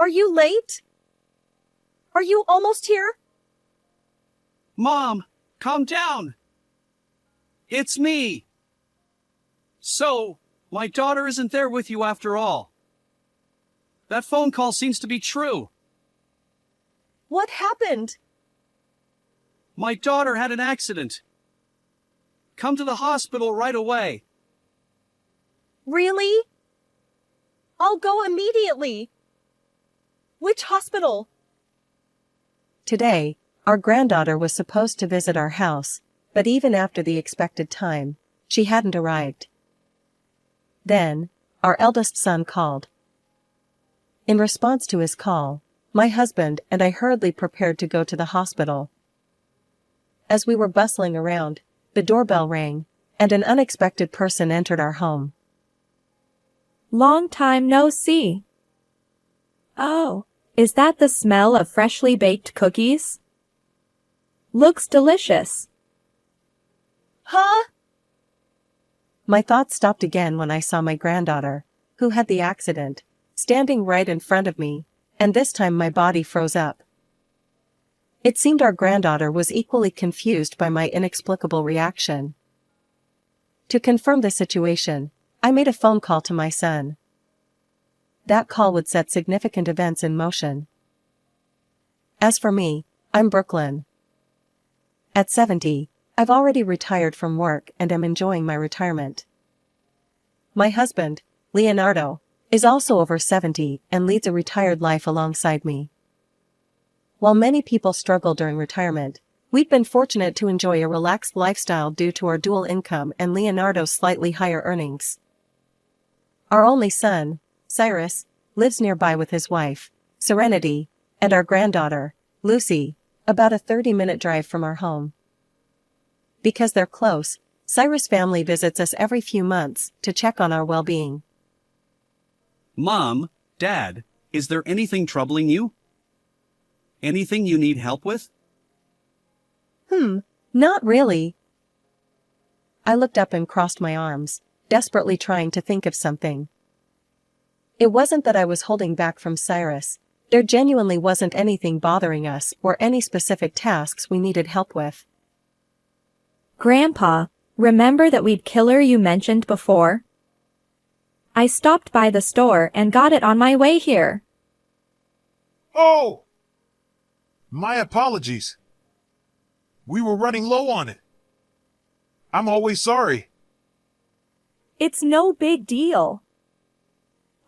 Are you late? Are you almost here? Mom, calm down. It's me. So, my daughter isn't there with you after all. That phone call seems to be true. What happened? My daughter had an accident. Come to the hospital right away. Really? I'll go immediately. Which hospital? Today, our granddaughter was supposed to visit our house, but even after the expected time, she hadn't arrived. Then, our eldest son called. In response to his call, my husband and I hurriedly prepared to go to the hospital. As we were bustling around, the doorbell rang, and an unexpected person entered our home. Long time no see. Oh, is that the smell of freshly baked cookies? Looks delicious. Huh? My thoughts stopped again when I saw my granddaughter, who had the accident, standing right in front of me, and this time my body froze up. It seemed our granddaughter was equally confused by my inexplicable reaction. To confirm the situation, I made a phone call to my son. That call would set significant events in motion. As for me, I'm Brooklyn. At 70, I've already retired from work and am enjoying my retirement. My husband, Leonardo, is also over 70 and leads a retired life alongside me. While many people struggle during retirement, we've been fortunate to enjoy a relaxed lifestyle due to our dual income and Leonardo's slightly higher earnings. Our only son, Cyrus, lives nearby with his wife, Serenity, and our granddaughter, Lucy, about a 30-minute drive from our home. Because they're close, Cyrus' family visits us every few months to check on our well-being. Mom, Dad, is there anything troubling you? Anything you need help with? Not really. I looked up and crossed my arms, desperately trying to think of something. It wasn't that I was holding back from Cyrus. There genuinely wasn't anything bothering us or any specific tasks we needed help with. Grandpa, remember that weed killer you mentioned before? I stopped by the store and got it on my way here. Oh! My apologies. We were running low on it. I'm always sorry. It's no big deal.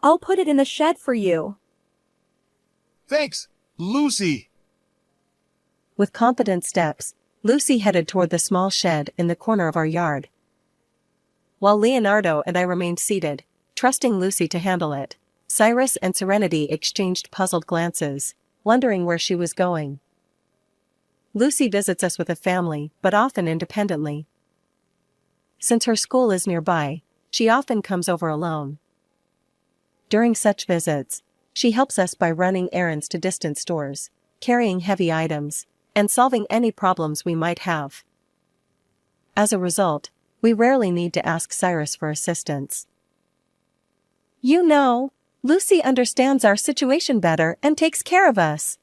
I'll put it in the shed for you. Thanks, Lucy. With confident steps, Lucy headed toward the small shed in the corner of our yard. While Leonardo and I remained seated, trusting Lucy to handle it, Cyrus and Serenity exchanged puzzled glances, wondering where she was going. Lucy visits us with a family, but often independently. Since her school is nearby, she often comes over alone. During such visits, she helps us by running errands to distant stores, carrying heavy items, and solving any problems we might have. As a result, we rarely need to ask Cyrus for assistance. You know, Lucy understands our situation better and takes care of us.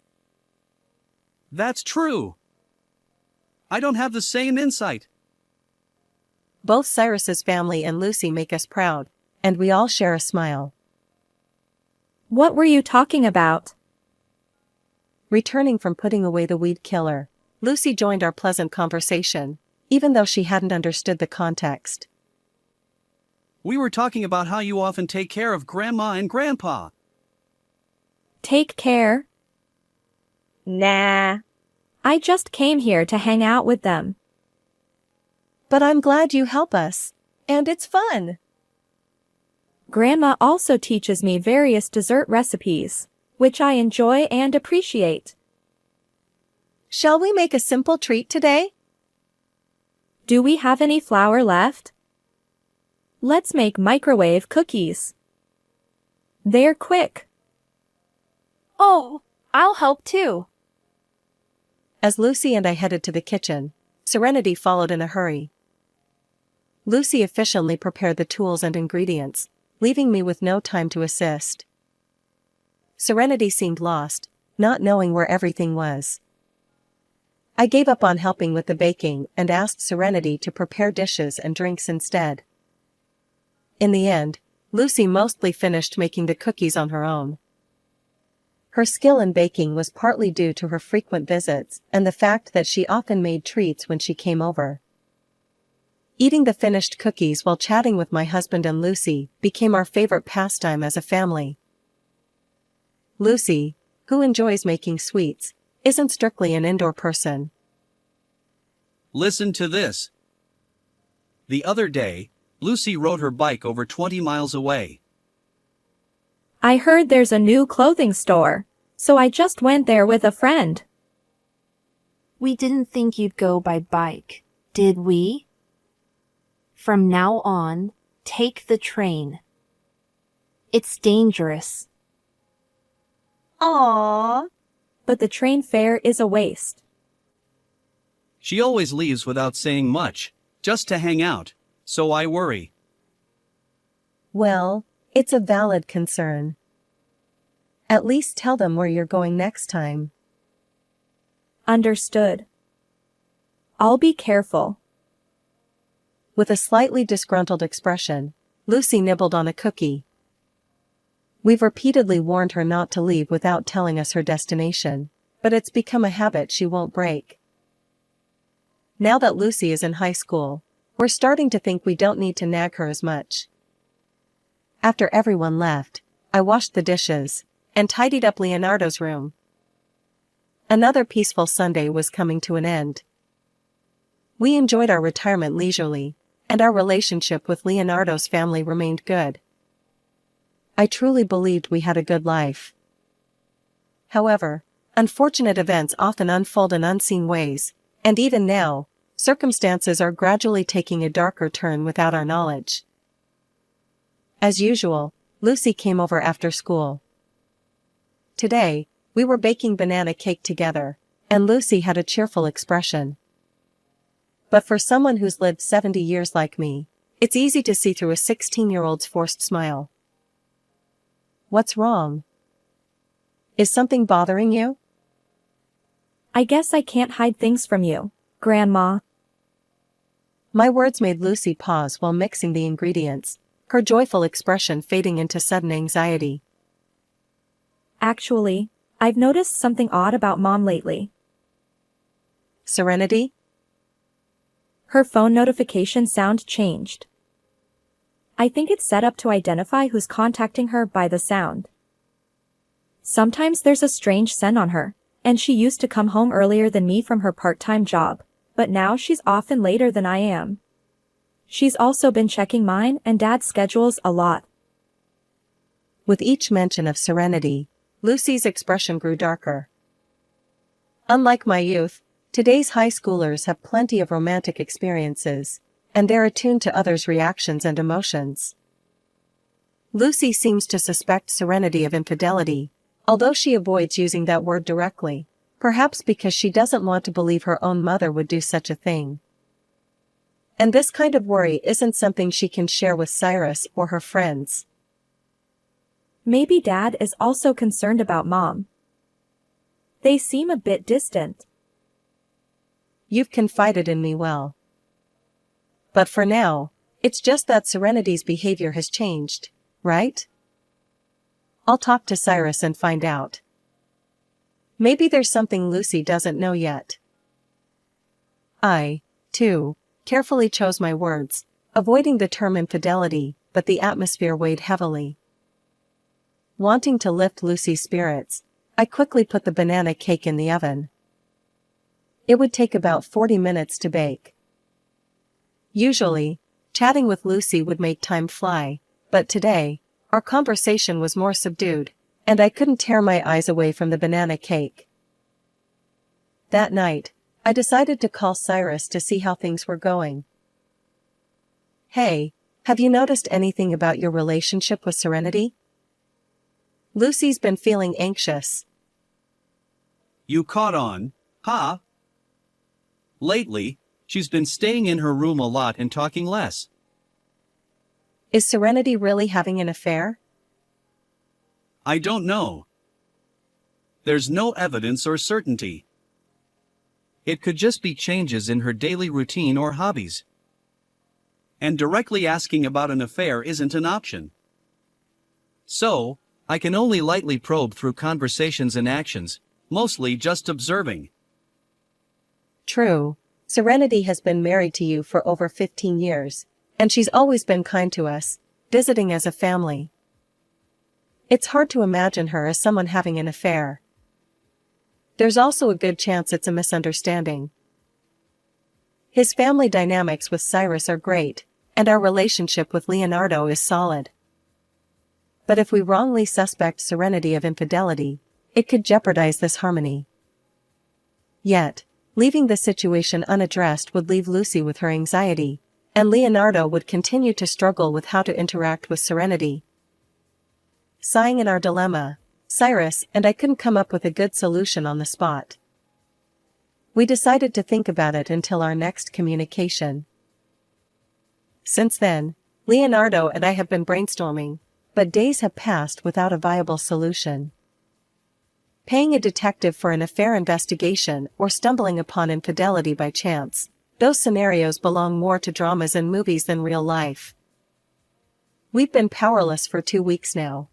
That's true. I don't have the same insight. Both Cyrus's family and Lucy make us proud, and we all share a smile. What were you talking about? Returning from putting away the weed killer, Lucy joined our pleasant conversation, even though she hadn't understood the context. We were talking about how you often take care of Grandma and Grandpa. Take care? Nah. I just came here to hang out with them. But I'm glad you help us, and it's fun. Grandma also teaches me various dessert recipes, which I enjoy and appreciate. Shall we make a simple treat today? Do we have any flour left? Let's make microwave cookies. They're quick. Oh, I'll help too. As Lucy and I headed to the kitchen, Serenity followed in a hurry. Lucy efficiently prepared the tools and ingredients, leaving me with no time to assist. Serenity seemed lost, not knowing where everything was. I gave up on helping with the baking and asked Serenity to prepare dishes and drinks instead. In the end, Lucy mostly finished making the cookies on her own. Her skill in baking was partly due to her frequent visits and the fact that she often made treats when she came over. Eating the finished cookies while chatting with my husband and Lucy became our favorite pastime as a family. Lucy, who enjoys making sweets, isn't strictly an indoor person. Listen to this. The other day, Lucy rode her bike over 20 miles away. I heard there's a new clothing store, so I just went there with a friend. We didn't think you'd go by bike, did we? From now on, take the train. It's dangerous. Aww. But the train fare is a waste. She always leaves without saying much, just to hang out, so I worry. Well, it's a valid concern. At least tell them where you're going next time. Understood. I'll be careful. With a slightly disgruntled expression, Lucy nibbled on a cookie. We've repeatedly warned her not to leave without telling us her destination, but it's become a habit she won't break. Now that Lucy is in high school, we're starting to think we don't need to nag her as much. After everyone left, I washed the dishes and tidied up Leonardo's room. Another peaceful Sunday was coming to an end. We enjoyed our retirement leisurely, and our relationship with Leonardo's family remained good. I truly believed we had a good life. However, unfortunate events often unfold in unseen ways, and even now, circumstances are gradually taking a darker turn without our knowledge. As usual, Lucy came over after school. Today, we were baking banana cake together, and Lucy had a cheerful expression. But for someone who's lived 70 years like me, it's easy to see through a 16-year-old's forced smile. What's wrong? Is something bothering you? I guess I can't hide things from you, Grandma. My words made Lucy pause while mixing the ingredients, her joyful expression fading into sudden anxiety. Actually, I've noticed something odd about Mom lately. Serenity? Her phone notification sound changed. I think it's set up to identify who's contacting her by the sound. Sometimes there's a strange scent on her, and she used to come home earlier than me from her part-time job, but now she's often later than I am. She's also been checking mine and Dad's schedules a lot. With each mention of Serenity, Lucy's expression grew darker. Unlike my youth, today's high schoolers have plenty of romantic experiences, and they're attuned to others' reactions and emotions. Lucy seems to suspect Serenity of infidelity, although she avoids using that word directly, perhaps because she doesn't want to believe her own mother would do such a thing. And this kind of worry isn't something she can share with Cyrus or her friends. Maybe Dad is also concerned about Mom. They seem a bit distant. You've confided in me well. But for now, it's just that Serenity's behavior has changed, right? I'll talk to Cyrus and find out. Maybe there's something Lucy doesn't know yet. I, too, carefully chose my words, avoiding the term infidelity, but the atmosphere weighed heavily. Wanting to lift Lucy's spirits, I quickly put the banana cake in the oven. It would take about 40 minutes to bake. Usually, chatting with Lucy would make time fly, but today, our conversation was more subdued, and I couldn't tear my eyes away from the banana cake. That night, I decided to call Cyrus to see how things were going. Hey, have you noticed anything about your relationship with Serenity? Lucy's been feeling anxious. You caught on, huh? Lately, she's been staying in her room a lot and talking less. Is Serenity really having an affair? I don't know, There's no evidence or certainty. It could just be changes in her daily routine or hobbies. And directly asking about an affair isn't an option. So, I can only lightly probe through conversations and actions, mostly just observing. True. Serenity has been married to you for over 15 years, and she's always been kind to us, visiting as a family. It's hard to imagine her as someone having an affair. There's also a good chance it's a misunderstanding. His family dynamics with Cyrus are great, and our relationship with Leonardo is solid. But if we wrongly suspect Serenity of infidelity, it could jeopardize this harmony. Yet, leaving the situation unaddressed would leave Lucy with her anxiety, and Leonardo would continue to struggle with how to interact with Serenity. Sighing in our dilemma, Cyrus and I couldn't come up with a good solution on the spot. We decided to think about it until our next communication. Since then, Leonardo and I have been brainstorming, but days have passed without a viable solution. Paying a detective for an affair investigation or stumbling upon infidelity by chance, those scenarios belong more to dramas and movies than real life. We've been powerless for 2 weeks now.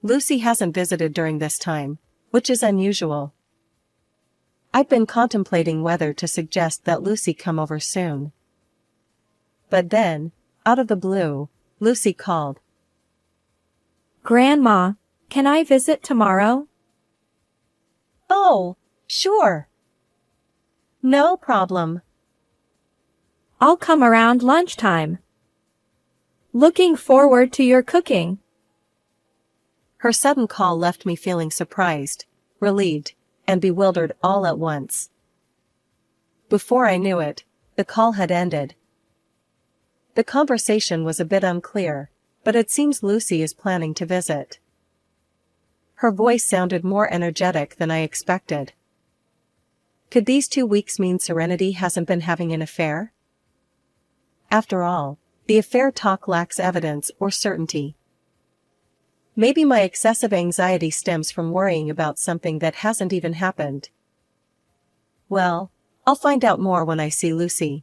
Lucy hasn't visited during this time, which is unusual. I've been contemplating whether to suggest that Lucy come over soon. But then, out of the blue, Lucy called. Grandma, can I visit tomorrow? Oh, sure. No problem. I'll come around lunchtime. Looking forward to your cooking. Her sudden call left me feeling surprised, relieved, and bewildered all at once. Before I knew it, the call had ended. The conversation was a bit unclear, but it seems Lucy is planning to visit. Her voice sounded more energetic than I expected. Could these 2 weeks mean Serenity hasn't been having an affair? After all, the affair talk lacks evidence or certainty. Maybe my excessive anxiety stems from worrying about something that hasn't even happened. Well, I'll find out more when I see Lucy.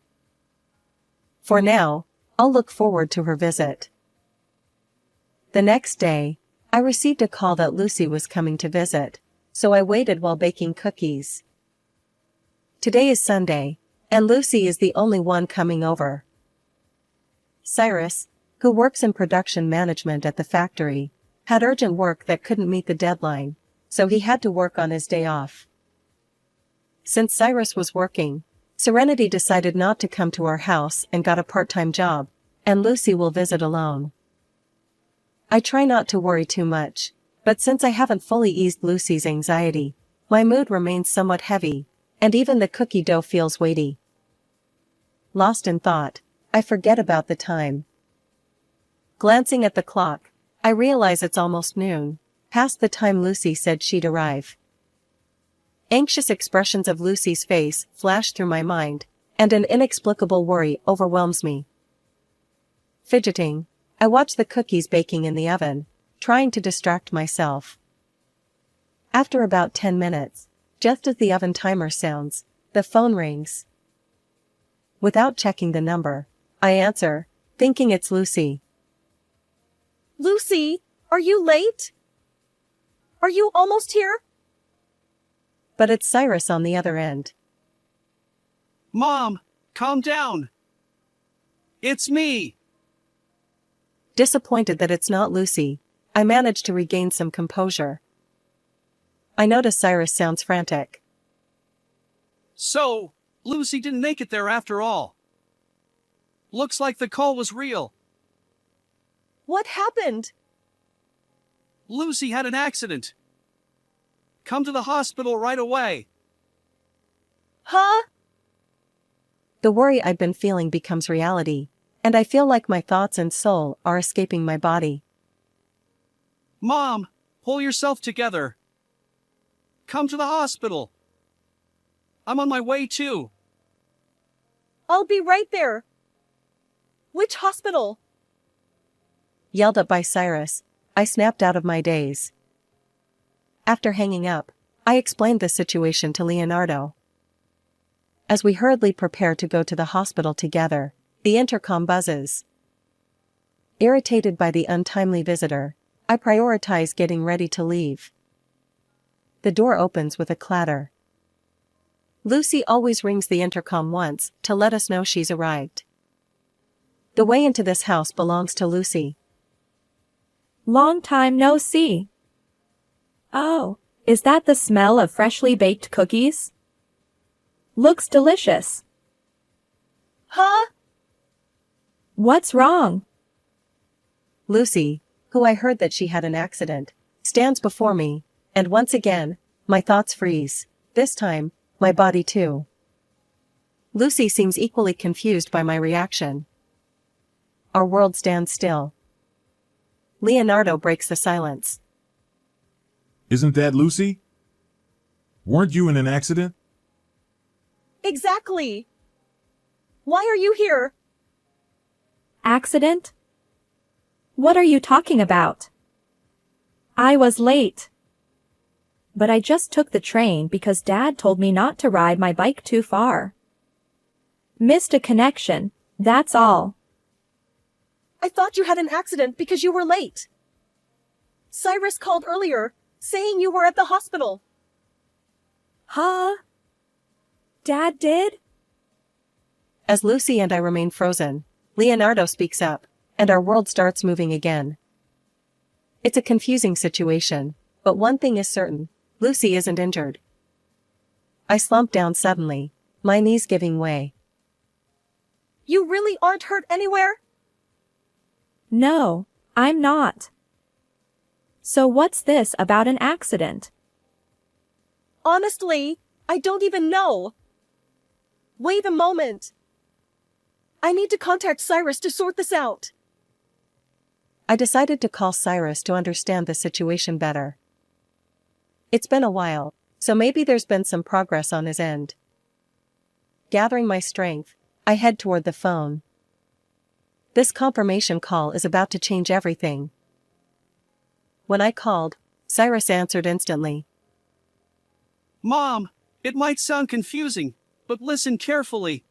For now, I'll look forward to her visit. The next day, I received a call that Lucy was coming to visit, so I waited while baking cookies. Today is Sunday, and Lucy is the only one coming over. Cyrus, who works in production management at the factory, had urgent work that couldn't meet the deadline, so he had to work on his day off. Since Cyrus was working, Serenity decided not to come to our house and got a part-time job, and Lucy will visit alone. I try not to worry too much, but since I haven't fully eased Lucy's anxiety, my mood remains somewhat heavy, and even the cookie dough feels weighty. Lost in thought, I forget about the time. Glancing at the clock, I realize it's almost noon, past the time Lucy said she'd arrive. Anxious expressions of Lucy's face flash through my mind, and an inexplicable worry overwhelms me. Fidgeting, I watch the cookies baking in the oven, trying to distract myself. After about 10 minutes, just as the oven timer sounds, the phone rings. Without checking the number, I answer, thinking it's Lucy. Lucy, are you late? Are you almost here? But it's Cyrus on the other end. Mom, calm down. It's me. Disappointed that it's not Lucy, I manage to regain some composure. I notice Cyrus sounds frantic. So, Lucy didn't make it there after all. Looks like the call was real. What happened? Lucy had an accident. Come to the hospital right away. Huh? The worry I've been feeling becomes reality, and I feel like my thoughts and soul are escaping my body. Mom, pull yourself together. Come to the hospital. I'm on my way too. I'll be right there. Which hospital? Yelled at by Cyrus, I snapped out of my daze. After hanging up, I explained the situation to Leonardo. As we hurriedly prepare to go to the hospital together, the intercom buzzes. Irritated by the untimely visitor, I prioritize getting ready to leave. The door opens with a clatter. Lucy always rings the intercom once to let us know she's arrived. The way into this house belongs to Lucy. Long time no see. Oh, is that the smell of freshly baked cookies? Looks delicious. Huh? What's wrong? Lucy, who I heard that she had an accident, stands before me, and once again, my thoughts freeze. This time, my body too. Lucy seems equally confused by my reaction. Our world stands still. Leonardo breaks the silence. Isn't that Lucy? Weren't you in an accident? Exactly. Why are you here? Accident? What are you talking about? I was late. But I just took the train because Dad told me not to ride my bike too far. Missed a connection, that's all. I thought you had an accident because you were late. Cyrus called earlier, saying you were at the hospital. Huh? Dad did? As Lucy and I remain frozen, Leonardo speaks up, and our world starts moving again. It's a confusing situation, but one thing is certain, Lucy isn't injured. I slump down suddenly, my knees giving way. You really aren't hurt anywhere? No, I'm not. So what's this about an accident? Honestly, I don't even know. Wait a moment. I need to contact Cyrus to sort this out. I decided to call Cyrus to understand the situation better. It's been a while, so maybe there's been some progress on his end. Gathering my strength, I head toward the phone. This confirmation call is about to change everything. When I called, Cyrus answered instantly. Mom, it might sound confusing, but listen carefully.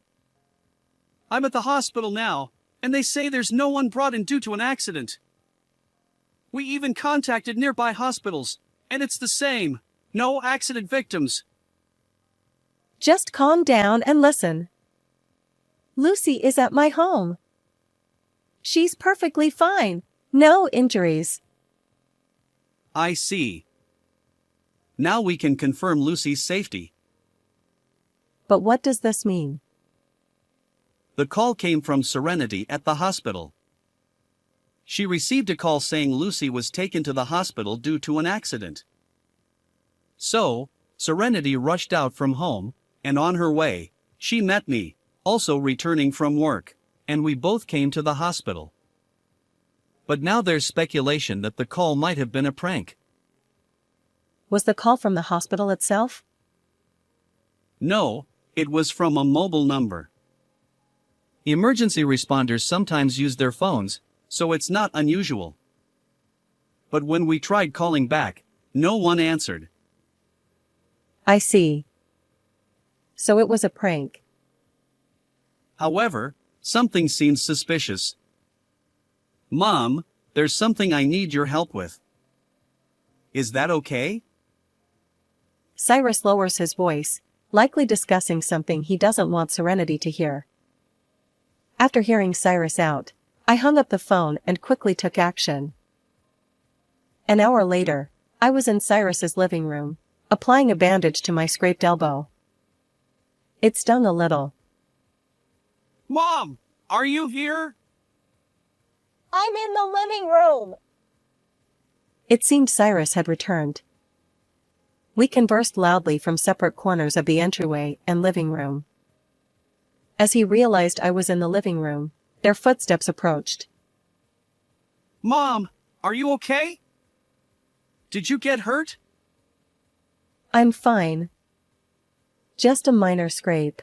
I'm at the hospital now, and they say there's no one brought in due to an accident. We even contacted nearby hospitals, and it's the same. No accident victims. Just calm down and listen. Lucy is at my home. She's perfectly fine. No injuries. I see. Now we can confirm Lucy's safety. But what does this mean? The call came from Serenity at the hospital. She received a call saying Lucy was taken to the hospital due to an accident. So, Serenity rushed out from home, and on her way, she met me, also returning from work, and we both came to the hospital. But now there's speculation that the call might have been a prank. Was the call from the hospital itself? No, it was from a mobile number. Emergency responders sometimes use their phones, so it's not unusual. But when we tried calling back, no one answered. I see. So it was a prank. However, something seems suspicious. Mom, there's something I need your help with. Is that okay? Cyrus lowers his voice, likely discussing something he doesn't want Serenity to hear. After hearing Cyrus out, I hung up the phone and quickly took action. An hour later, I was in Cyrus's living room, applying a bandage to my scraped elbow. It stung a little. Mom, are you here? I'm in the living room. It seemed Cyrus had returned. We conversed loudly from separate corners of the entryway and living room. As he realized I was in the living room, their footsteps approached. Mom, are you okay? Did you get hurt? I'm fine. Just a minor scrape.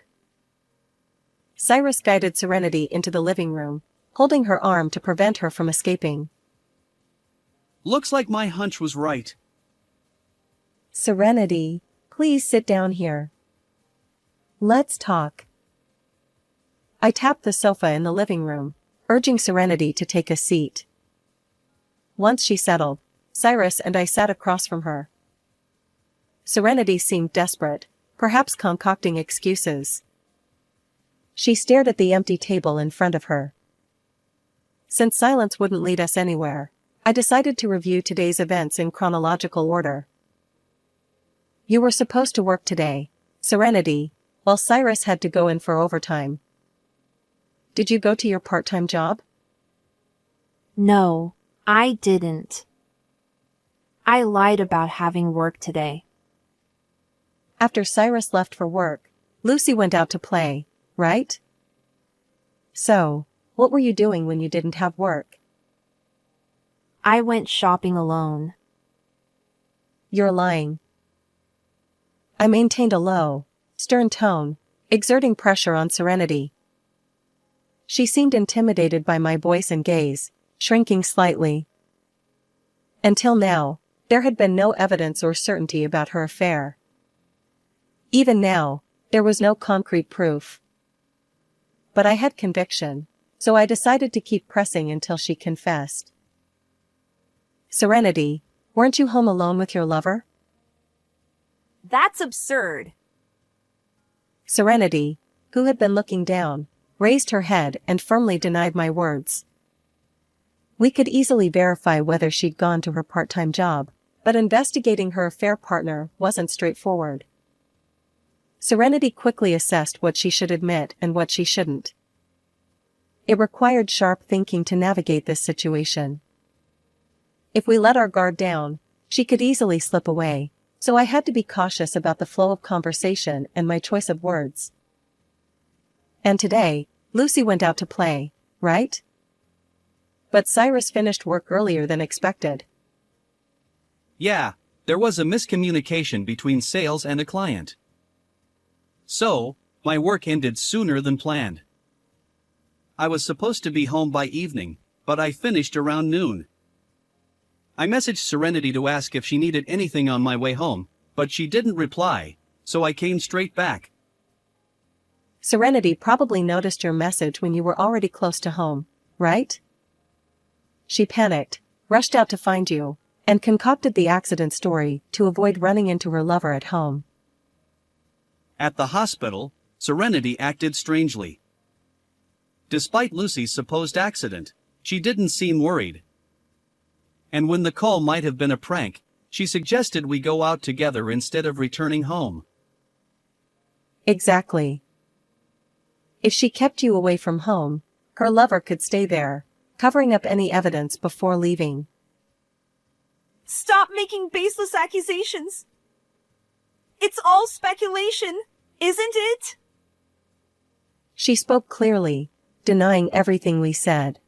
Cyrus guided Serenity into the living room, holding her arm to prevent her from escaping. Looks like my hunch was right. Serenity, please sit down here. Let's talk. I tapped the sofa in the living room, urging Serenity to take a seat. Once she settled, Cyrus and I sat across from her. Serenity seemed desperate, perhaps concocting excuses. She stared at the empty table in front of her. Since silence wouldn't lead us anywhere, I decided to review today's events in chronological order. You were supposed to work today, Serenity, while Cyrus had to go in for overtime. Did you go to your part-time job? No, I didn't. I lied about having work today. After Cyrus left for work, Lucy went out to play, right? So, what were you doing when you didn't have work? I went shopping alone. You're lying. I maintained a low, stern tone, exerting pressure on Serenity. She seemed intimidated by my voice and gaze, shrinking slightly. Until now, there had been no evidence or certainty about her affair. Even now, there was no concrete proof. But I had conviction, so I decided to keep pressing until she confessed. Serenity, weren't you home alone with your lover? That's absurd. Serenity, who had been looking down, raised her head and firmly denied my words. We could easily verify whether she'd gone to her part-time job, but investigating her affair partner wasn't straightforward. Serenity quickly assessed what she should admit and what she shouldn't. It required sharp thinking to navigate this situation. If we let our guard down, she could easily slip away, so I had to be cautious about the flow of conversation and my choice of words. And today, Lucy went out to play, right? But Cyrus finished work earlier than expected. Yeah, there was a miscommunication between sales and a client. So, my work ended sooner than planned. I was supposed to be home by evening, but I finished around noon. I messaged Serenity to ask if she needed anything on my way home, but she didn't reply, so I came straight back. Serenity probably noticed your message when you were already close to home, right? She panicked, rushed out to find you, and concocted the accident story to avoid running into her lover at home. At the hospital, Serenity acted strangely. Despite Lucy's supposed accident, she didn't seem worried. And when the call might have been a prank, she suggested we go out together instead of returning home. Exactly. If she kept you away from home, her lover could stay there, covering up any evidence before leaving. Stop making baseless accusations. It's all speculation, isn't it? She spoke clearly, denying everything we said.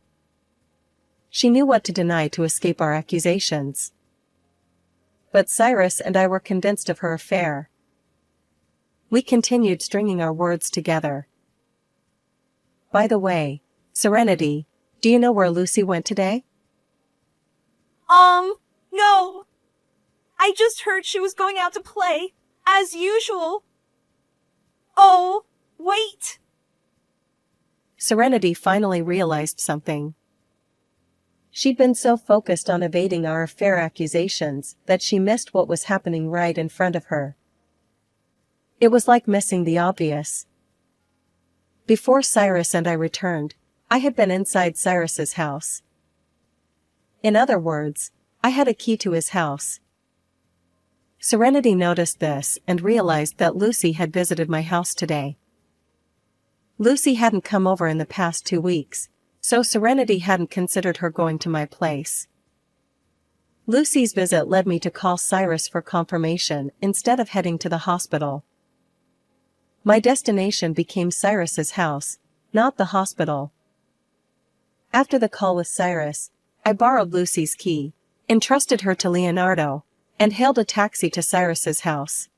She knew what to deny to escape our accusations. But Cyrus and I were convinced of her affair. We continued stringing our words together. By the way, Serenity, do you know where Lucy went today? No. I just heard she was going out to play, as usual. Oh, wait. Serenity finally realized something. She'd been so focused on evading our affair accusations that she missed what was happening right in front of her. It was like missing the obvious. Before Cyrus and I returned, I had been inside Cyrus's house. In other words, I had a key to his house. Serenity noticed this and realized that Lucy had visited my house today. Lucy hadn't come over in the past 2 weeks, so Serenity hadn't considered her going to my place. Lucy's visit led me to call Cyrus for confirmation instead of heading to the hospital. My destination became Cyrus's house, not the hospital. After the call with Cyrus, I borrowed Lucy's key, entrusted her to Leonardo, and hailed a taxi to Cyrus's house.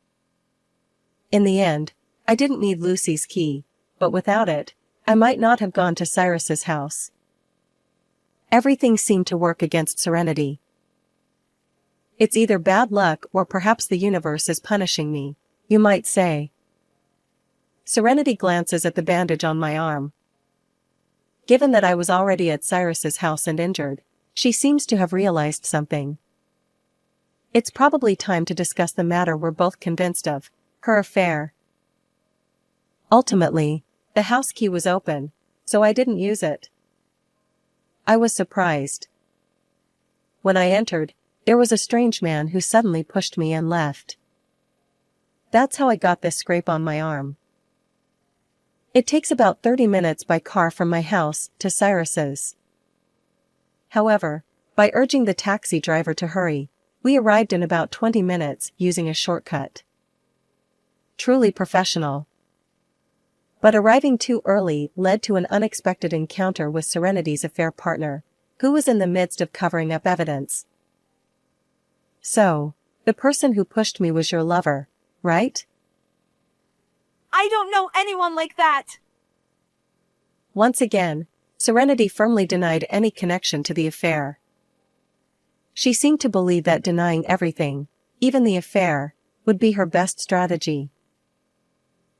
In the end, I didn't need Lucy's key, but without it, I might not have gone to Cyrus's house. Everything seemed to work against Serenity. It's either bad luck or perhaps the universe is punishing me, you might say. Serenity glances at the bandage on my arm. Given that I was already at Cyrus's house and injured, she seems to have realized something. It's probably time to discuss the matter we're both convinced of, her affair. Ultimately, the house key was open, so I didn't use it. I was surprised. When I entered, there was a strange man who suddenly pushed me and left. That's how I got this scrape on my arm. It takes about 30 minutes by car from my house to Cyrus's. However, by urging the taxi driver to hurry, we arrived in about 20 minutes using a shortcut. Truly professional. But arriving too early led to an unexpected encounter with Serenity's affair partner, who was in the midst of covering up evidence. So, the person who pushed me was your lover, right? I don't know anyone like that. Once again, Serenity firmly denied any connection to the affair. She seemed to believe that denying everything, even the affair, would be her best strategy.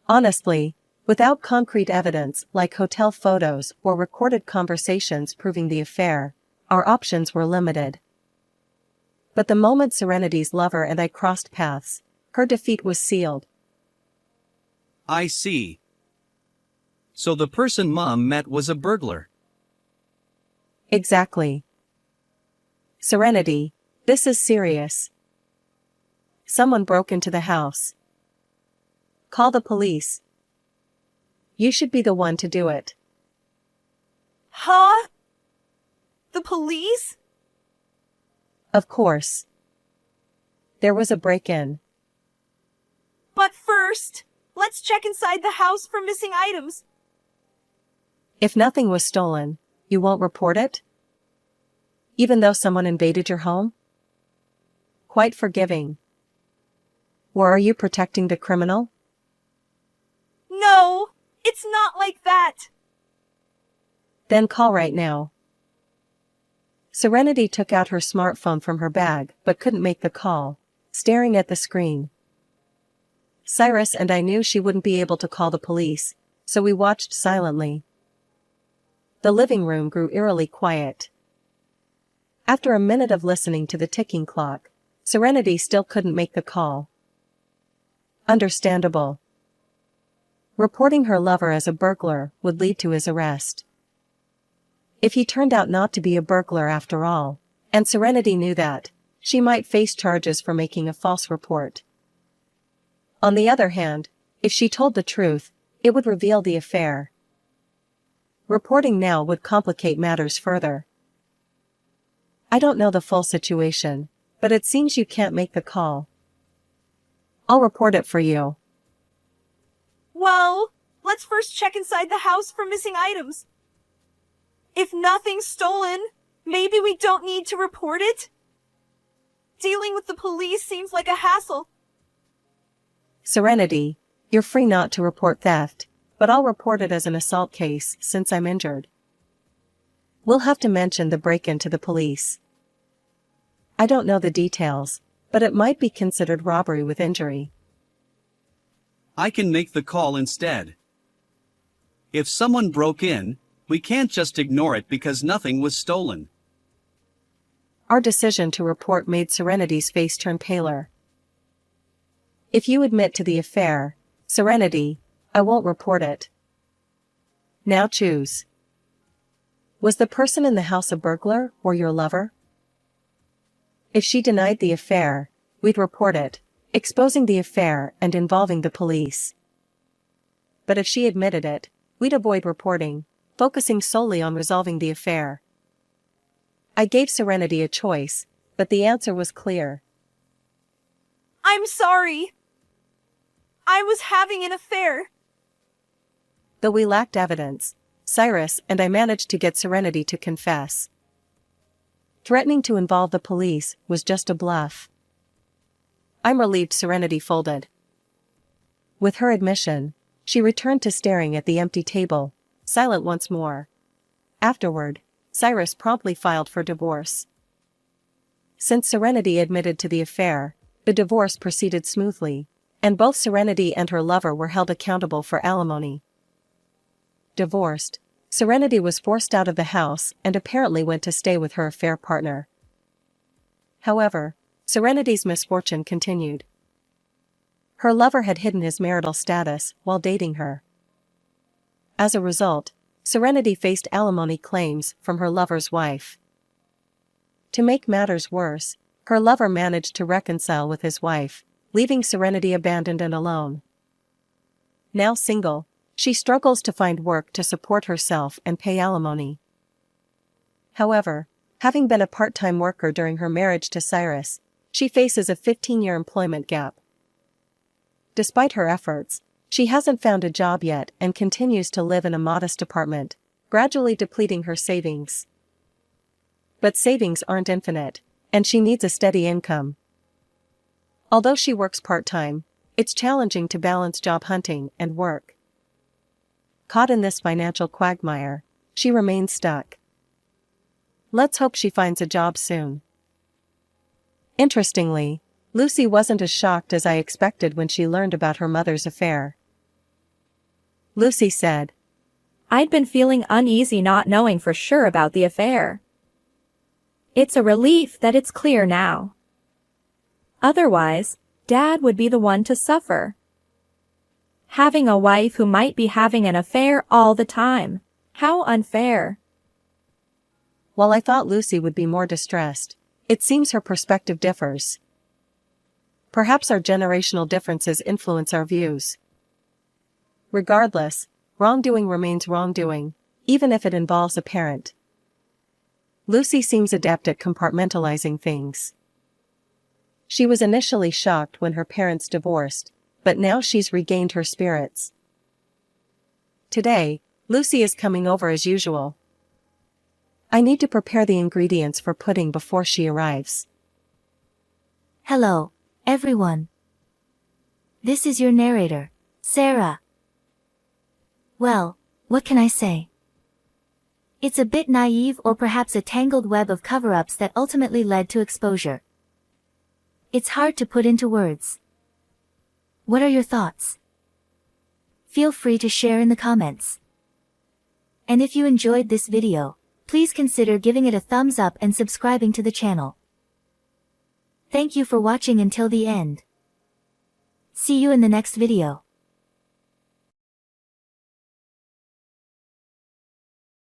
Honestly, without concrete evidence like hotel photos or recorded conversations proving the affair, our options were limited. But the moment Serenity's lover and I crossed paths, her defeat was sealed. I see. So the person Mom met was a burglar. Exactly. Serenity, this is serious. Someone broke into the house. Call the police. You should be the one to do it. Huh? The police? Of course. There was a break-in. But first, let's check inside the house for missing items. If nothing was stolen, you won't report it? Even though someone invaded your home? Quite forgiving. Or are you protecting the criminal? No, it's not like that. Then call right now. Serenity took out her smartphone from her bag but couldn't make the call, staring at the screen. Cyrus and I knew she wouldn't be able to call the police, so we watched silently. The living room grew eerily quiet. After a minute of listening to the ticking clock, Serenity still couldn't make the call. Understandable. Reporting her lover as a burglar would lead to his arrest. If he turned out not to be a burglar after all, and Serenity knew that, she might face charges for making a false report. On the other hand, if she told the truth, it would reveal the affair. Reporting now would complicate matters further. I don't know the full situation, but it seems you can't make the call. I'll report it for you. Well, let's first check inside the house for missing items. If nothing's stolen, maybe we don't need to report it? Dealing with the police seems like a hassle. Serenity, you're free not to report theft, but I'll report it as an assault case since I'm injured. We'll have to mention the break-in to the police. I don't know the details, but it might be considered robbery with injury. I can make the call instead. If someone broke in, we can't just ignore it because nothing was stolen. Our decision to report made Serenity's face turn paler. If you admit to the affair, Serenity, I won't report it. Now choose. Was the person in the house a burglar or your lover? If she denied the affair, we'd report it, exposing the affair and involving the police. But if she admitted it, we'd avoid reporting, focusing solely on resolving the affair. I gave Serenity a choice, but the answer was clear. I'm sorry. I was having an affair. Though we lacked evidence, Cyrus and I managed to get Serenity to confess. Threatening to involve the police was just a bluff. I'm relieved Serenity folded. With her admission, she returned to staring at the empty table, silent once more. Afterward, Cyrus promptly filed for divorce. Since Serenity admitted to the affair, the divorce proceeded smoothly, and both Serenity and her lover were held accountable for alimony. Divorced, Serenity was forced out of the house and apparently went to stay with her affair partner. However, Serenity's misfortune continued. Her lover had hidden his marital status while dating her. As a result, Serenity faced alimony claims from her lover's wife. To make matters worse, her lover managed to reconcile with his wife, leaving Serenity abandoned and alone. Now single, she struggles to find work to support herself and pay alimony. However, having been a part-time worker during her marriage to Cyrus, she faces a 15-year employment gap. Despite her efforts, she hasn't found a job yet and continues to live in a modest apartment, gradually depleting her savings. But savings aren't infinite, and she needs a steady income. Although she works part-time, it's challenging to balance job hunting and work. Caught in this financial quagmire, she remains stuck. Let's hope she finds a job soon. Interestingly, Lucy wasn't as shocked as I expected when she learned about her mother's affair. Lucy said, "I'd been feeling uneasy not knowing for sure about the affair. It's a relief that it's clear now. Otherwise, Dad would be the one to suffer. Having a wife who might be having an affair all the time. How unfair." While I thought Lucy would be more distressed, it seems her perspective differs. Perhaps our generational differences influence our views. Regardless, wrongdoing remains wrongdoing, even if it involves a parent. Lucy seems adept at compartmentalizing things. She was initially shocked when her parents divorced, but now she's regained her spirits. Today, Lucy is coming over as usual. I need to prepare the ingredients for pudding before she arrives. Hello, everyone. This is your narrator, Sarah. Well, what can I say? It's a bit naive or perhaps a tangled web of cover-ups that ultimately led to exposure. It's hard to put into words. What are your thoughts? Feel free to share in the comments. And if you enjoyed this video, please consider giving it a thumbs up and subscribing to the channel. Thank you for watching until the end. See you in the next video.